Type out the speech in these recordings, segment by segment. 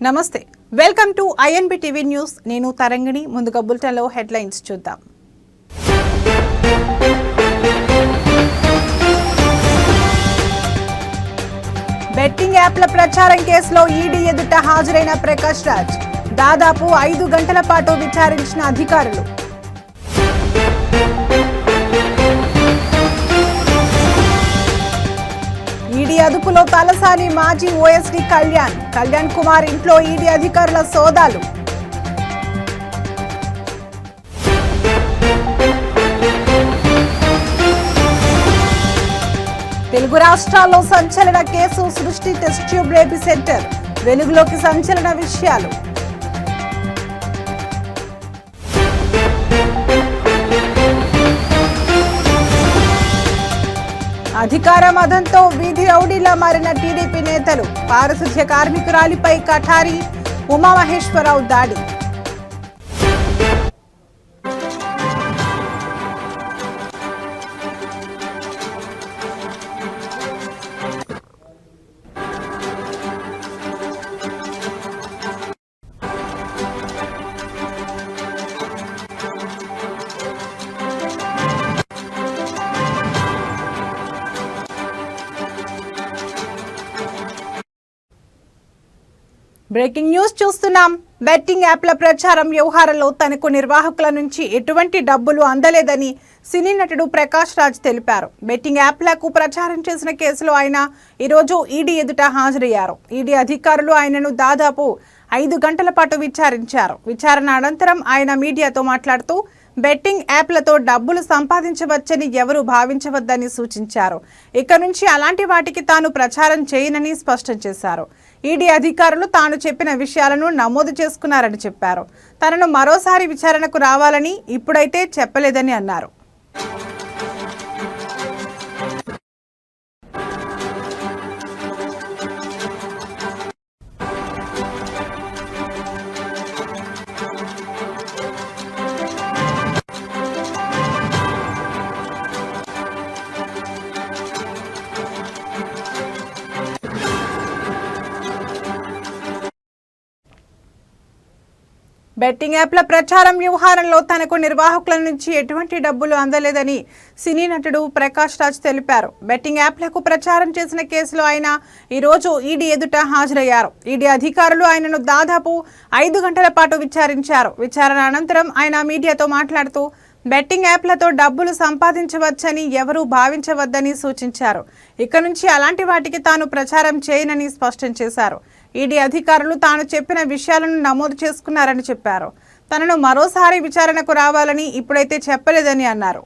నమస్తే welcome to INB TV news నేను తరంగిణి ముందుగా బులెటిన్లో హెడ్లైన్స్ చూద్దాం బెట్టింగ్ యాప్ల ప్రచారం కేసులో ఈడీ ఎదుట హాజరైన ప్రకాష్ రాజ్ దాదాపు 5 గంటల పాటు విచారించిన అధికారులు ఈడీ అదుపులో తలసాని మాజీ ఓఎస్డీ కళ్యాణ్ కుమార్ ఇంట్లో ఈడీ అధికారుల సోదాలు తెలుగు రాష్ట్రాల్లో సంచలన కేసు సృష్టి టెస్ట్ ట్యూబ్ రేపీ సెంటర్ వెలుగులోకి సంచలన విషయాలు అధికార మదంతో వీధి రౌడీలా మారిన టీడీపీ నేతలు పారిశుధ్య కార్మికురాలిపై కఠారి ఉమామహేశ్వరరావు దాడి బ్రేకింగ్ న్యూస్ చూస్తున్నాం. బెట్టింగ్ యాప్ల ప్రచారం వ్యవహారంలో తనకు నిర్వాహకుల నుంచి ఎటువంటి డబ్బులు అందలేదని సినీ నటుడు ప్రకాష్ రాజ్ తెలిపారు. బెట్టింగ్ యాప్లకు ప్రచారం చేసిన కేసులో ఆయన ఈరోజు ఈడీ ఎదుట హాజరయ్యారు. ఈడీ అధికారులు ఆయనను దాదాపు 5 గంటల పాటు విచారించారు. విచారణ అనంతరం ఆయన మీడియాతో మాట్లాడుతూ బెట్టింగ్ యాప్లతో డబ్బులు సంపాదించవచ్చని ఎవరూ భావించవద్దని సూచించారు. ఇక నుంచి అలాంటి వాటికి తాను ప్రచారం చేయనని స్పష్టం చేశారు. ఈడీ అధికారులు తాను చెప్పిన విషయాలను నమోదు చేసుకున్నారని చెప్పారు. తనను మరోసారి విచారణకు రావాలని ఇప్పుడైతే చెప్పలేదని అన్నారు. బెట్టింగ్ యాప్ల ప్రచారం వ్యవహారంలో తనకు నిర్వాహకుల నుంచి ఎటువంటి డబ్బులు అందలేదని సినీ నటుడు ప్రకాష్ రాజ్ తెలిపారు. బెట్టింగ్ యాప్లకు ప్రచారం చేసిన కేసులో ఆయన ఈరోజు ఈడీ ఎదుట హాజరయ్యారు. ఈడీ అధికారులు ఆయనను దాదాపు 5 గంటల పాటు విచారించారు. విచారణ అనంతరం ఆయన మీడియాతో మాట్లాడుతూ బెట్టింగ్ యాప్లతో డబ్బులు సంపాదించవచ్చని ఎవరూ భావించవద్దని సూచించారు. ఇక నుంచి అలాంటి వాటికి తాను ప్రచారం చేయనని స్పష్టం చేశారు. ఈడీ అధికారులు తాను చెప్పిన విషయాలను నమోదు చేసుకున్నారని చెప్పారు. తనను మరోసారి విచారణకు రావాలని ఇప్పుడైతే చెప్పలేదని అన్నారు.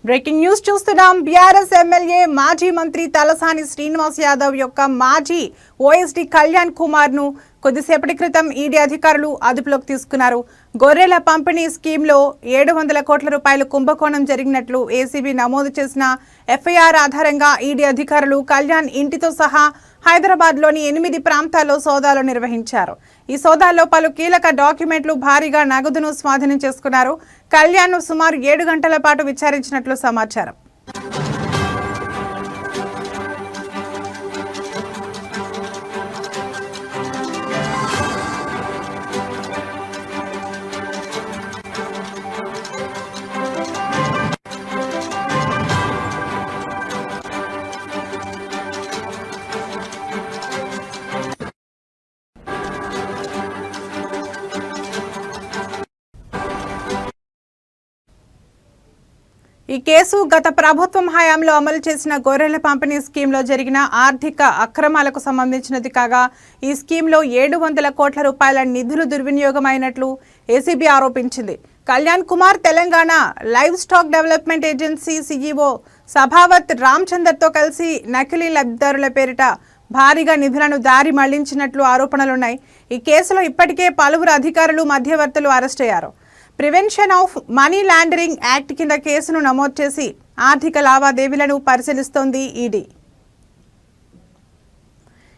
బ్రేకింగ్ న్యూస్ చూస్తున్నాం. బీఆర్ఎస్ ఎమ్మెల్యే మాజీ మంత్రి తలసాని శ్రీనివాస్ యాదవ్ యొక్క మాజీ ఓఎస్డీ కళ్యాణ్ కుమార్ ను కొద్దిసేపటి క్రితం ఈడీ అధికారులు అదుపులోకి తీసుకున్నారు. గొర్రెల పంపిణీ స్కీమ్లో 700 కోట్ల రూపాయల కుంభకోణం జరిగినట్లు ఏసీబీ నమోదు చేసిన ఎఫ్ఐఆర్ ఆధారంగా ఈడీ అధికారులు కళ్యాణ్ ఇంటితో సహా హైదరాబాద్లోని 8 ప్రాంతాల్లో సోదాలు నిర్వహించారు. ఈ సోదాల్లో పలు కీలక డాక్యుమెంట్లు, భారీగా నగదును స్వాధీనం చేసుకున్నారు. కళ్యాణ్ను సుమారు 7 గంటల పాటు విచారించినట్లు సమాచారం. ఈ కేసు గత ప్రభుత్వం హయాంలో అమలు చేసిన గొర్రెల పంపిణీ స్కీమ్లో జరిగిన ఆర్థిక అక్రమాలకు సంబంధించినది కాగా ఈ స్కీమ్లో 700 కోట్ల రూపాయల నిధులు దుర్వినియోగమైనట్లు ఏసీబీ ఆరోపించింది. Kalyan Kumar Telangana livestock development agency CEO Sabhavat రామచందర్తో కలిసి నకిలీ లబ్ధిదారుల పేరిట భారీగా నిధులను దారి మళ్లించినట్లు ఆరోపణలున్నాయి. ఈ కేసులో ఇప్పటికే పలువురు అధికారులు మధ్యవర్తులు అరెస్టయ్యారు. Prevention of money laundering act కింద కేసును నమోదు చేసి ఆర్థిక లావాదేవీలను పరిశీలిస్తోంది ఈడీ.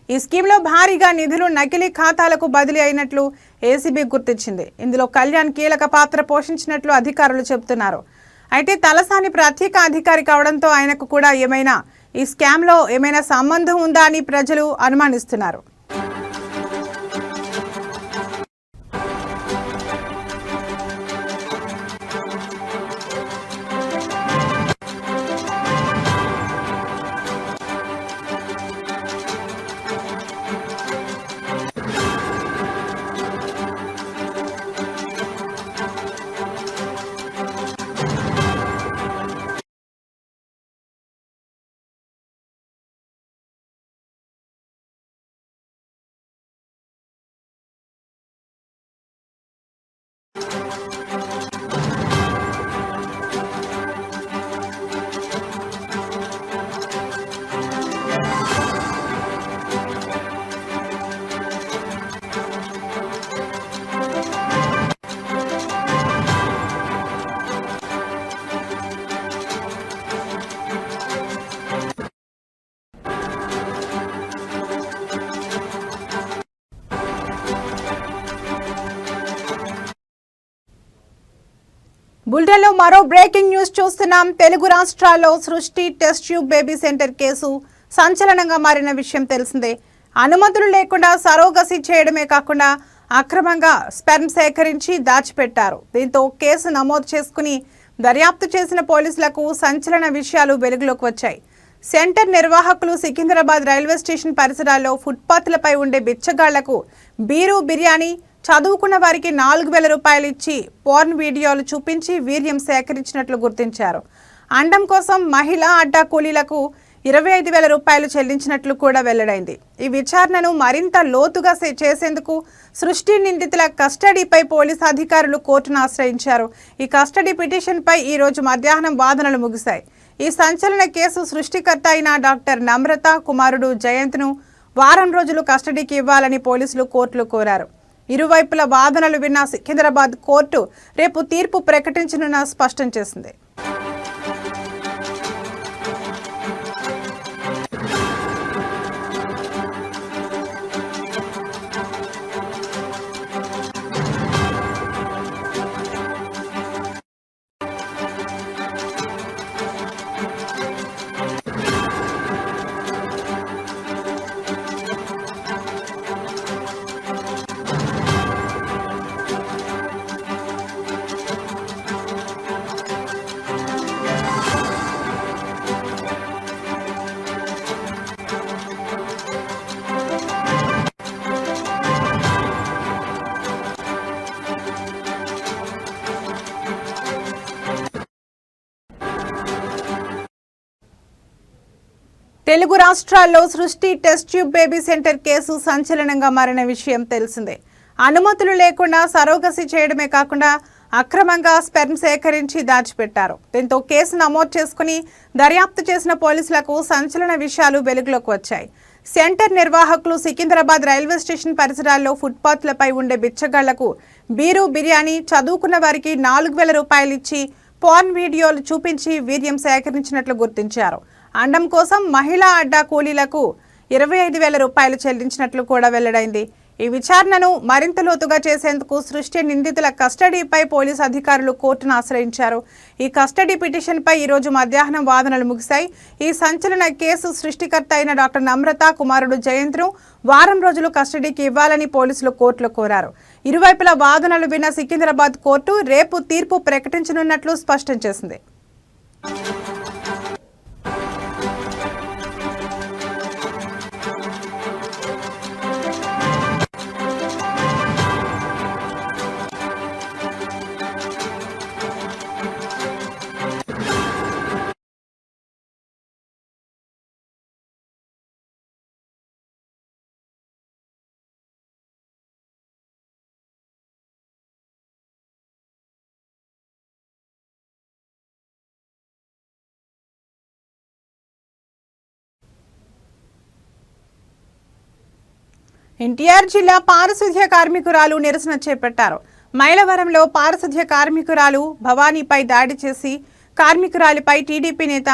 ఈ స్కీమ్లో భారీగా నిధులు నకిలీ ఖాతాలకు బదిలీ అయినట్లు ఏసీబీ గుర్తించింది. ఇందులో కళ్యాణ్ కీలక పాత్ర పోషించినట్లు అధికారులు చెబుతున్నారు. అయితే తలసాని ప్రత్యేక అధికారి కావడంతో ఆయనకు కూడా ఈ స్కామ్లో ఏమైనా సంబంధం ఉందా అని ప్రజలు అనుమానిస్తున్నారు. బులెటిన్లో మరో బ్రేకింగ్ న్యూస్ చూస్తున్నాం. తెలుగు రాష్ట్రాల్లో సృష్టి test tube baby centre case సంచలనంగా మారిన విషయం తెలిసిందే. అనుమతులు లేకుండా సరోగసి చేయడమే కాకుండా అక్రమంగా స్పెర్మ్ సేకరించి దాచిపెట్టారు. దీంతో కేసు నమోదు చేసుకుని దర్యాప్తు చేసిన పోలీసులకు సంచలన విషయాలు వెలుగులోకి వచ్చాయి. సెంటర్ నిర్వాహకులు సికింద్రాబాద్ రైల్వే స్టేషన్ పరిసరాల్లో ఫుట్పాత్లపై ఉండే బిచ్చగాళ్లకు బీరు బిర్యానీ, చదువుకున్న వారికి 4,000 రూపాయలు ఇచ్చి పోర్న్ వీడియోలు చూపించి వీర్యం సేకరించినట్లు గుర్తించారు. అండం కోసం మహిళా అడ్డా కూలీలకు 25,000 రూపాయలు చెల్లించినట్లు కూడా వెల్లడైంది. ఈ విచారణను మరింత లోతుగా చేసేందుకు సృష్టి నిందితుల కస్టడీపై పోలీసు అధికారులు కోర్టును ఆశ్రయించారు. ఈ కస్టడీ పిటిషన్పై ఈ రోజు మధ్యాహ్నం వాదనలు ముగిశాయి. ఈ సంచలన కేసు సృష్టికర్త అయిన డాక్టర్ నమ్రత కుమారుడు జయంత్ను వారం రోజులు కస్టడీకి ఇవ్వాలని పోలీసులు కోర్టులో కోరారు. ఇరువైపుల వాదనలు విన్న సికింద్రాబాద్ కోర్టు రేపు తీర్పు ప్రకటించనున్న స్పష్టం చేసింది. తెలుగు రాష్ట్రాల్లో సృష్టి test tube baby centre case సంచలనంగా మారిన విషయం తెలిసిందే. అనుమతులు లేకుండా సరోగసి చేయడమే కాకుండా అక్రమంగా స్పెర్మ్ సేకరించి దాచిపెట్టారు. దీంతో కేసు నమోదు చేసుకుని దర్యాప్తు చేసిన పోలీసులకు సంచలన విషయాలు వెలుగులోకి వచ్చాయి. సెంటర్ నిర్వాహకులు సికింద్రాబాద్ రైల్వే స్టేషన్ పరిసరాల్లో ఫుట్పాత్లపై ఉండే బిచ్చగాళ్లకు బీరు బిర్యానీ, చదువుకున్న వారికి 4,000 రూపాయలు ఇచ్చి పోర్న్ వీడియోలు చూపించి వీర్యం సేకరించినట్లు గుర్తించారు. అండం కోసం మహిళా అడ్డా కూలీలకు 25,000 రూపాయలు చెల్లించినట్లు కూడా వెల్లడైంది. ఈ విచారణను మరింత లోతుగా చేసేందుకు సృష్టి నిందితుల కస్టడీపై పోలీసు అధికారులు కోర్టును ఆశ్రయించారు. ఈ కస్టడీ పిటిషన్పై ఈ రోజు మధ్యాహ్నం వాదనలు ముగిశాయి. ఈ సంచలన కేసు సృష్టికర్త అయిన డాక్టర్ నమ్రత కుమారుడు జయంత్ను వారం రోజులు కస్టడీకి ఇవ్వాలని పోలీసులు కోర్టులో కోరారు. ఇరువైపుల వాదనలు విన్న సికింద్రాబాద్ కోర్టు రేపు తీర్పు ప్రకటించనున్నట్లు స్పష్టం చేసింది. ఎన్టీఆర్ జిల్లా పారిశుధ్య కార్మికురాలు నిరసన చేపట్టారు. మైలవరంలో పారిశుధ్య కార్మికురాలు భవానీపై దాడి చేసి కార్మికురాలిపై టీడీపీ నేత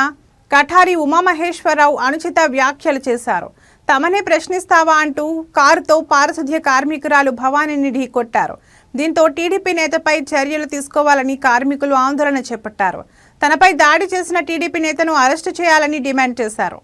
కఠారి ఉమామహేశ్వరరావు అనుచిత వ్యాఖ్యలు చేశారు. తమనే ప్రశ్నిస్తావా అంటూ కారుతో పారిశుధ్య కార్మికురాలు భవానీని ఢీకొట్టారు. దీంతో టీడీపీ నేతపై చర్యలు తీసుకోవాలని కార్మికులు ఆందోళన చేపట్టారు. తనపై దాడి చేసిన టీడీపీ నేతను అరెస్టు చేయాలని డిమాండ్ చేశారు.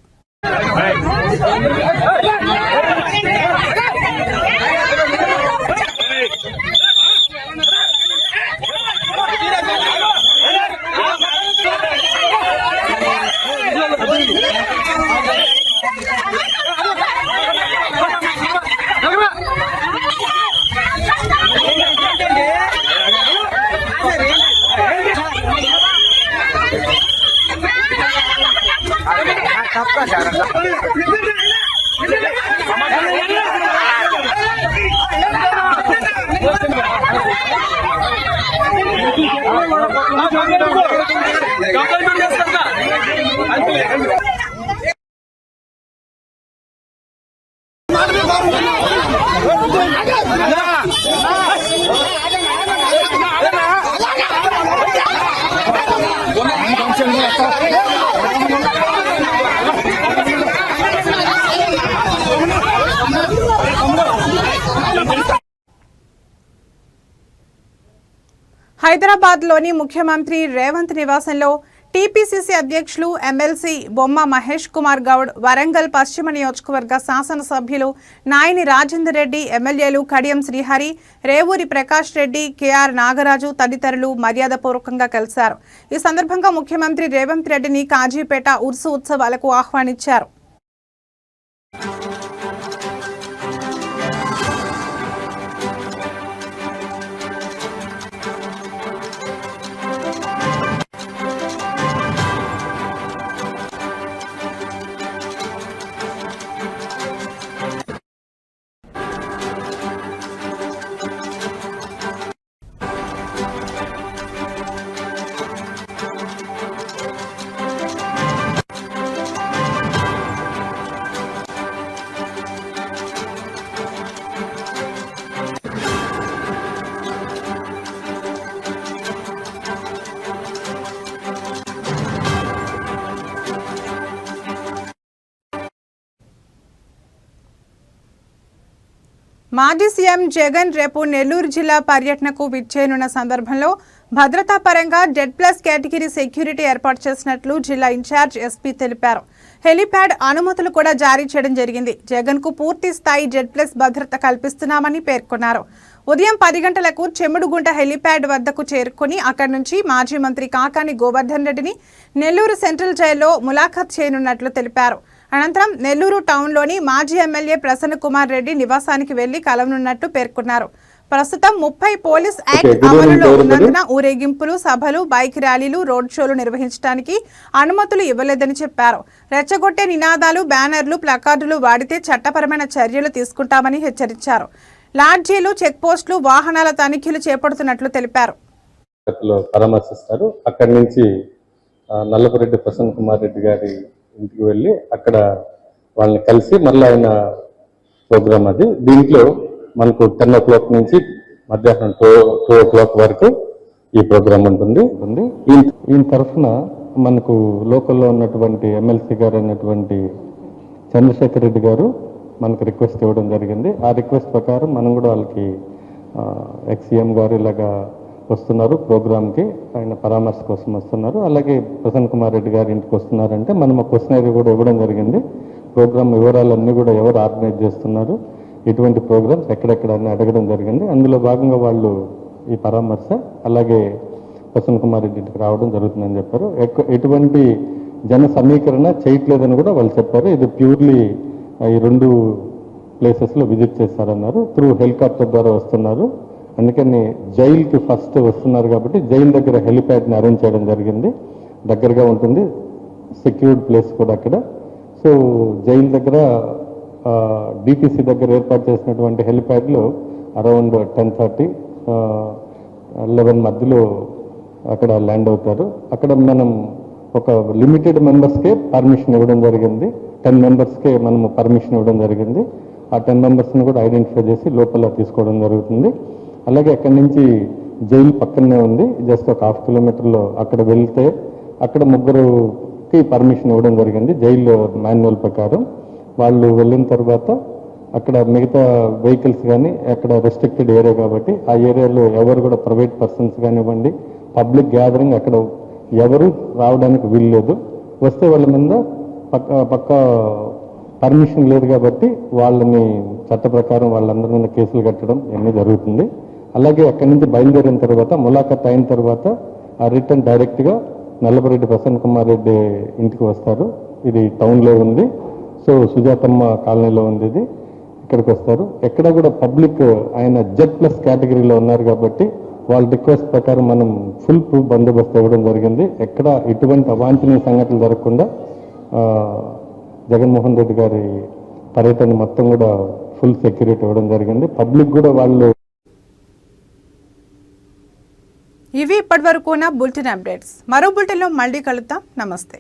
హైదరాబాద్లోని ముఖ్యమంత్రి రేవంత్ నివాసంలో టీపీసీసీ అధ్యక్షులు ఎమ్మెల్సీ బొమ్మ మహేష్ కుమార్ గౌడ్, వరంగల్ పశ్చిమ నియోజకవర్గ శాసనసభ్యులు నాయని రాజేందర్ రెడ్డి, ఎమ్మెల్యేలు కడియం శ్రీహరి, రేవూరి ప్రకాష్ రెడ్డి, కేఆర్ నాగరాజు తదితరులు మర్యాదపూర్వకంగా కలిశారు. ఈ సందర్భంగా ముఖ్యమంత్రి రేవంత్ రెడ్డిని కాజీపేట ఉర్సు ఉత్సవాలకు ఆహ్వానించారు. మాజీ సీఎం జగన్ రేపు నెల్లూరు జిల్లా పర్యటనకు విచ్చేయనున్న సందర్భంలో భద్రతా పరంగా జెడ్+ కేటగిరీ సెక్యూరిటీ ఏర్పాటు చేసినట్లు జిల్లా ఇన్ఛార్జ్ ఎస్పీ తెలిపారు. హెలిప్యాడ్ అనుమతులు కూడా జారీ చేయడం జరిగింది. జగన్ కు పూర్తి స్థాయి జెడ్+ భద్రత కల్పిస్తున్నామని పేర్కొన్నారు. ఉదయం 10 గంటలకు చెముడుగుంట హెలిప్యాడ్ వద్దకు చేరుకుని అక్కడి నుంచి మాజీ మంత్రి కాకాని గోవర్ధన్ రెడ్డిని నెల్లూరు సెంట్రల్ జైల్లో ములాఖాత్ చేయనున్నట్లు తెలిపారు. అనంతరం నెల్లూరు టౌన్లోని మాజీ ఎమ్మెల్యే ప్రసన్న కుమార్ రెడ్డి నివాసానికి వెళ్లి కలవనున్నట్టు పేర్కొన్నారు. ప్రస్తుతం 30 పోలీస్ యాక్ట్ అమలులో ఉన్నందున ఊరేగింపులు, సభలు, బైక్ ర్యాలీలు, రోడ్ షోలు నిర్వహించడానికి అనుమతులు ఇవ్వలేదని చెప్పారు. రెచ్చగొట్టే నినాదాలు, బ్యానర్లు, ప్లకార్డులు వాడితే చట్టపరమైన చర్యలు తీసుకుంటామని హెచ్చరించారు. లాడ్జీలు, చెక్ పోస్టులు, వాహనాల తనిఖీలు చేపడుతున్నట్లు తెలిపారు. పరామర్శిస్తారు. అక్కడి నుంచి నల్లపురెడ్డి ప్రసన్న కుమార్ రెడ్డి గారి ఇంటికి వెళ్ళి అక్కడ వాళ్ళని కలిసి మళ్ళీ ఆయన ప్రోగ్రామ్ అది. దీంట్లో మనకు 10 o'clock నుంచి మధ్యాహ్నం 2 o'clock వరకు ఈ ప్రోగ్రామ్ ఉంటుంది. ఈయన తరఫున మనకు లోకల్లో ఉన్నటువంటి ఎమ్మెల్సీ గారు అయినటువంటి చంద్రశేఖర్ రెడ్డి గారు మనకు రిక్వెస్ట్ ఇవ్వడం జరిగింది. ఆ రిక్వెస్ట్ ప్రకారం మనం కూడా వాళ్ళకి ఎక్స్సీఎం గారు ఇలాగా వస్తున్నారు ప్రోగ్రామ్కి, ఆయన పరామర్శ కోసం వస్తున్నారు. అలాగే ప్రసన్న కుమార్ రెడ్డి గారి ఇంటికి వస్తున్నారంటే మనం ఒక క్వశ్చనరీ కూడా ఇవ్వడం జరిగింది. ప్రోగ్రామ్ వివరాలన్నీ కూడా ఎవరు ఆర్గనైజ్ చేస్తున్నారు, ఎటువంటి ప్రోగ్రామ్స్ ఎక్కడెక్కడ అని అడగడం జరిగింది. అందులో భాగంగా వాళ్ళు ఈ పరామర్శ అలాగే ప్రసన్న కుమార్ రెడ్డి ఇంటికి రావడం జరుగుతుందని చెప్పారు. ఎటువంటి జన సమీకరణ చేయట్లేదని కూడా వాళ్ళు చెప్పారు. ఇది ప్యూర్లీ ఈ 2 ప్లేసెస్లో విజిట్ చేస్తారన్నారు. త్రూ హెలికాప్టర్ ద్వారా వస్తున్నారు. అందుకని జైలుకి ఫస్ట్ వస్తున్నారు కాబట్టి జైలు దగ్గర హెలిప్యాడ్ని అరేంజ్ చేయడం జరిగింది. దగ్గరగా ఉంటుంది, సెక్యూర్డ్ ప్లేస్ కూడా అక్కడ. సో జైలు దగ్గర డిపిసి దగ్గర ఏర్పాటు చేసినటువంటి హెలిప్యాడ్లో అరౌండ్ 10:30, 11 మధ్యలో అక్కడ ల్యాండ్ అవుతారు. అక్కడ మనం ఒక లిమిటెడ్ మెంబర్స్కే పర్మిషన్ ఇవ్వడం జరిగింది. 10 మెంబర్స్కే మనము పర్మిషన్ ఇవ్వడం జరిగింది. ఆ 10 మెంబర్స్ని కూడా ఐడెంటిఫై చేసి లోపల తీసుకోవడం జరుగుతుంది. అలాగే అక్కడి నుంచి జైలు పక్కనే ఉంది, జస్ట్ ఒక 1/2 కిలోమీటర్లో. అక్కడ వెళ్తే అక్కడ ముగ్గురుకి పర్మిషన్ ఇవ్వడం జరిగింది జైలు మాన్యువల్ ప్రకారం. వాళ్ళు వెళ్ళిన తర్వాత అక్కడ మిగతా వెహికల్స్ కానీ అక్కడ రెస్ట్రిక్టెడ్ ఏరియా కాబట్టి ఆ ఏరియాలో ఎవరు కూడా ప్రైవేట్ పర్సన్స్ కానివ్వండి, పబ్లిక్ గ్యాదరింగ్ అక్కడ ఎవరు రావడానికి వీల్లేదు. వస్తే వాళ్ళ మీద పక్క పర్మిషన్ లేదు కాబట్టి వాళ్ళని చట్ట ప్రకారం వాళ్ళందరి మీద కేసులు కట్టడం ఇవన్నీ జరుగుతుంది. అలాగే అక్కడి నుంచి బయలుదేరిన తర్వాత ములాఖత్ అయిన తర్వాత ఆ రిటర్న్ డైరెక్ట్గా నల్లపరెడ్డి ప్రసన్న కుమార్ రెడ్డి ఇంటికి వస్తారు. ఇది టౌన్లో ఉంది, సో సుజాతమ్మ కాలనీలో ఉంది. ఇది ఇక్కడికి వస్తారు. ఎక్కడ కూడా పబ్లిక్ ఆయన Z+ కేటగిరీలో ఉన్నారు కాబట్టి వాళ్ళ రిక్వెస్ట్ ప్రకారం మనం ఫుల్ ప్రూఫ్ బందోబస్తు ఇవ్వడం జరిగింది. ఎక్కడ ఎటువంటి అవాంఛనీయ సంఘటనలు జరగకుండా జగన్మోహన్ రెడ్డి గారి పర్యటన మొత్తం కూడా ఫుల్ సెక్యూరిటీ ఇవ్వడం జరిగింది. పబ్లిక్ కూడా వాళ్ళు. ఇవి ఇప్పటివరకు ఉన్న బులెటిన్ అప్డేట్స్. మరో బులెటిన్లో మళ్ళీ కలుద్దాం. నమస్తే.